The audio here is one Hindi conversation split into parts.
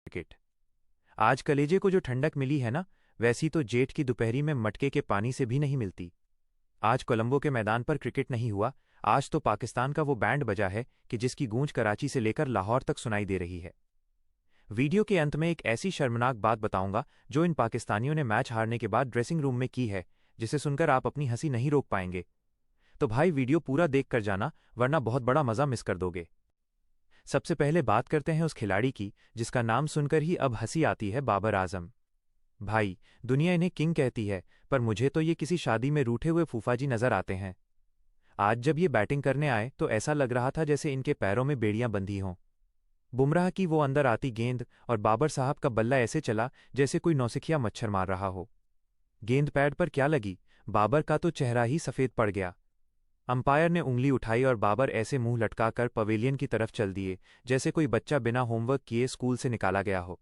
क्रिकेट। आज कलेजे को जो ठंडक मिली है ना, वैसी तो जेठ की दोपहरी में मटके के पानी से भी नहीं मिलती। आज कोलंबो के मैदान पर क्रिकेट नहीं हुआ। आज तो पाकिस्तान का वो बैंड बजा है कि जिसकी गूंज कराची से लेकर लाहौर तक सुनाई दे रही है। वीडियो के अंत में एक ऐसी शर्मनाक बात बताऊंगा जो इन पाकिस्तानियों ने मैच हारने के बाद ड्रेसिंग रूम में की है, जिसे सुनकर आप अपनी हंसी नहीं रोक पाएंगे। तो भाई वीडियो पूरा देख कर जाना, वरना बहुत बड़ा मजा मिस कर दोगे। सबसे पहले बात करते हैं उस खिलाड़ी की जिसका नाम सुनकर ही अब हंसी आती है, बाबर आजम। भाई, दुनिया इन्हें किंग कहती है, पर मुझे तो ये किसी शादी में रूठे हुए फूफाजी नजर आते हैं। आज जब ये बैटिंग करने आए तो ऐसा लग रहा था जैसे इनके पैरों में बेड़ियां बंधी हों। बुमराह की वो अंदर आती गेंद और बाबर साहब का बल्ला ऐसे चला जैसे कोई नौसिखिया मच्छर मार रहा हो। गेंद पैड पर क्या लगी, बाबर का तो चेहरा ही सफेद पड़ गया। अंपायर ने उंगली उठाई और बाबर ऐसे मुंह लटकाकर पवेलियन की तरफ चल दिए जैसे कोई बच्चा बिना होमवर्क किए स्कूल से निकाला गया हो।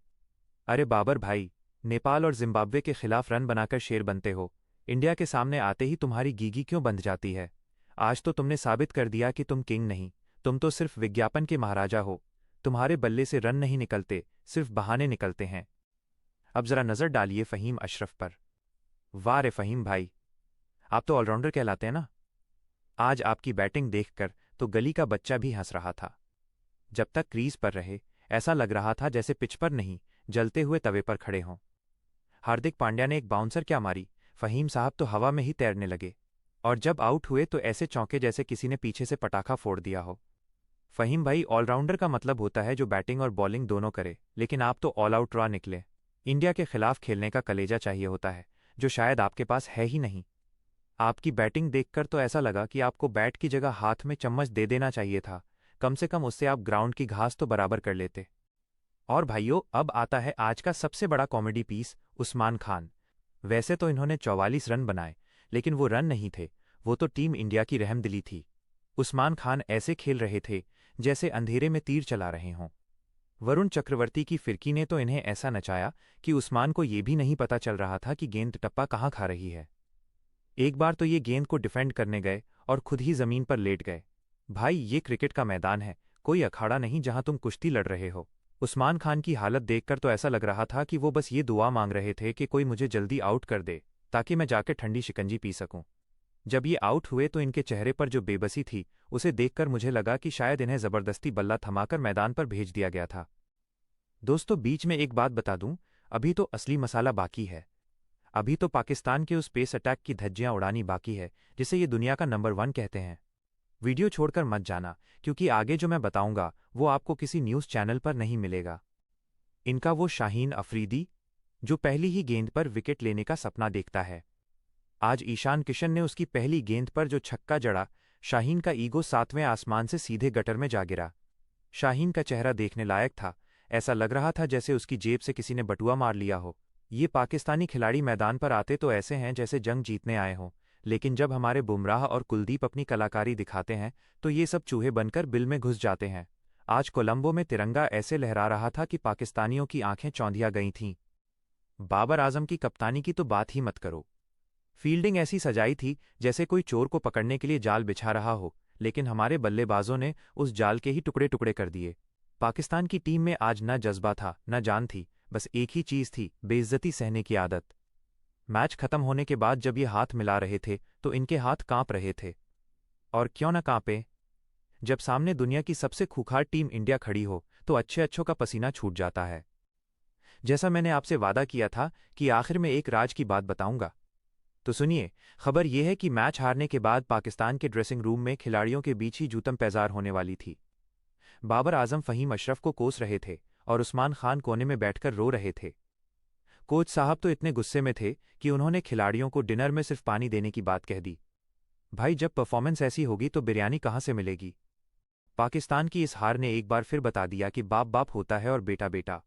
अरे बाबर भाई, नेपाल और जिम्बाब्वे के खिलाफ रन बनाकर शेर बनते हो, इंडिया के सामने आते ही तुम्हारी गीगी क्यों बंध जाती है? आज तो तुमने साबित कर दिया कि तुम किंग नहीं, तुम तो सिर्फ विज्ञापन के महाराजा हो। तुम्हारे बल्ले से रन नहीं निकलते, सिर्फ बहाने निकलते हैं। अब जरा नजर डालिए फ़हीम अशरफ पर। वाह रे फ़हीम भाई, आप तो ऑलराउंडर कहलाते हैं ना। आज आपकी बैटिंग देखकर तो गली का बच्चा भी हंस रहा था। जब तक क्रीज पर रहे, ऐसा लग रहा था जैसे पिच पर नहीं, जलते हुए तवे पर खड़े हों। हार्दिक पांड्या ने एक बाउंसर क्या मारी, फ़हीम साहब तो हवा में ही तैरने लगे। और जब आउट हुए तो ऐसे चौंके जैसे किसी ने पीछे से पटाखा फोड़ दिया हो। फ़हीम भाई, ऑलराउंडर का मतलब होता है जो बैटिंग और बॉलिंग दोनों करे, लेकिन आप तो ऑल आउट रॉ निकले। इंडिया के खिलाफ खेलने का कलेजा चाहिए होता है, जो शायद आपके पास है ही नहीं। आपकी बैटिंग देखकर तो ऐसा लगा कि आपको बैट की जगह हाथ में चम्मच दे देना चाहिए था। कम से कम उससे आप ग्राउंड की घास तो बराबर कर लेते। और भाइयों, अब आता है आज का सबसे बड़ा कॉमेडी पीस, उस्मान खान। वैसे तो इन्होंने 44 रन बनाए, लेकिन वो रन नहीं थे, वो तो टीम इंडिया की रहमदिली थी। उस्मान खान ऐसे खेल रहे थे जैसे अंधेरे में तीर चला रहे हों। वरुण चक्रवर्ती की फिरकी ने तो इन्हें ऐसा नचाया कि उस्मान को ये भी नहीं पता चल रहा था कि गेंद टप्पा कहाँ खा रही है। एक बार तो ये गेंद को डिफेंड करने गए और खुद ही जमीन पर लेट गए। भाई, ये क्रिकेट का मैदान है, कोई अखाड़ा नहीं जहां तुम कुश्ती लड़ रहे हो। उस्मान खान की हालत देखकर तो ऐसा लग रहा था कि वो बस ये दुआ मांग रहे थे कि कोई मुझे जल्दी आउट कर दे, ताकि मैं जाकर ठंडी शिकंजी पी सकूं। जब ये आउट हुए तो इनके चेहरे पर जो बेबसी थी, उसे देखकर मुझे लगा कि शायद इन्हें जबरदस्ती बल्ला थमाकर मैदान पर भेज दिया गया था। दोस्तों, बीच में एक बात बता दूं, अभी तो असली मसाला बाकी है। अभी तो पाकिस्तान के उस पेस अटैक की धज्जियां उड़ानी बाकी है जिसे ये दुनिया का नंबर 1 कहते हैं। वीडियो छोड़कर मत जाना, क्योंकि आगे जो मैं बताऊंगा वो आपको किसी न्यूज़ चैनल पर नहीं मिलेगा। इनका वो शाहीन अफरीदी जो पहली ही गेंद पर विकेट लेने का सपना देखता है। आज ईशान किशन ने उसकी पहली गेंद पर जो छक्का जड़ा, शाहीन का ईगो 7वें आसमान से सीधे गटर में जा गिरा। शाहीन का चेहरा देखने लायक था, ऐसा लग रहा था जैसे उसकी जेब से किसी ने बटुआ मार लिया हो। ये पाकिस्तानी खिलाड़ी मैदान पर आते तो ऐसे हैं जैसे जंग जीतने आए हों, लेकिन जब हमारे बुमराह और कुलदीप अपनी कलाकारी दिखाते हैं तो ये सब चूहे बनकर बिल में घुस जाते हैं। आज कोलंबो में तिरंगा ऐसे लहरा रहा था कि पाकिस्तानियों की आंखें चौंधिया गई थीं। बाबर आजम की कप्तानी की तो बात ही मत करो। फील्डिंग ऐसी सजाई थी जैसे कोई चोर को पकड़ने के लिए जाल बिछा रहा हो, लेकिन हमारे बल्लेबाजों ने उस जाल के ही टुकड़े टुकड़े कर दिए। पाकिस्तान की टीम में आज न जज्बा था न जान थी, बस एक ही चीज थी, बेइज्जती सहने की आदत। मैच खत्म होने के बाद जब ये हाथ मिला रहे थे तो इनके हाथ कांप रहे थे। और क्यों न कांपे? जब सामने दुनिया की सबसे खूंखार टीम इंडिया खड़ी हो तो अच्छे अच्छों का पसीना छूट जाता है। जैसा मैंने आपसे वादा किया था कि आखिर में एक राज की बात बताऊंगा, तो सुनिए। खबर यह है कि मैच हारने के बाद पाकिस्तान के ड्रेसिंग रूम में खिलाड़ियों के बीच ही जूतम पैजार होने वाली थी। बाबर आजम फ़हीम अशरफ को कोस रहे थे और उस्मान खान कोने में बैठकर रो रहे थे। कोच साहब तो इतने गुस्से में थे कि उन्होंने खिलाड़ियों को डिनर में सिर्फ पानी देने की बात कह दी। भाई, जब परफॉर्मेंस ऐसी होगी तो बिरयानी कहाँ से मिलेगी? पाकिस्तान की इस हार ने एक बार फिर बता दिया कि बाप बाप होता है और बेटा बेटा।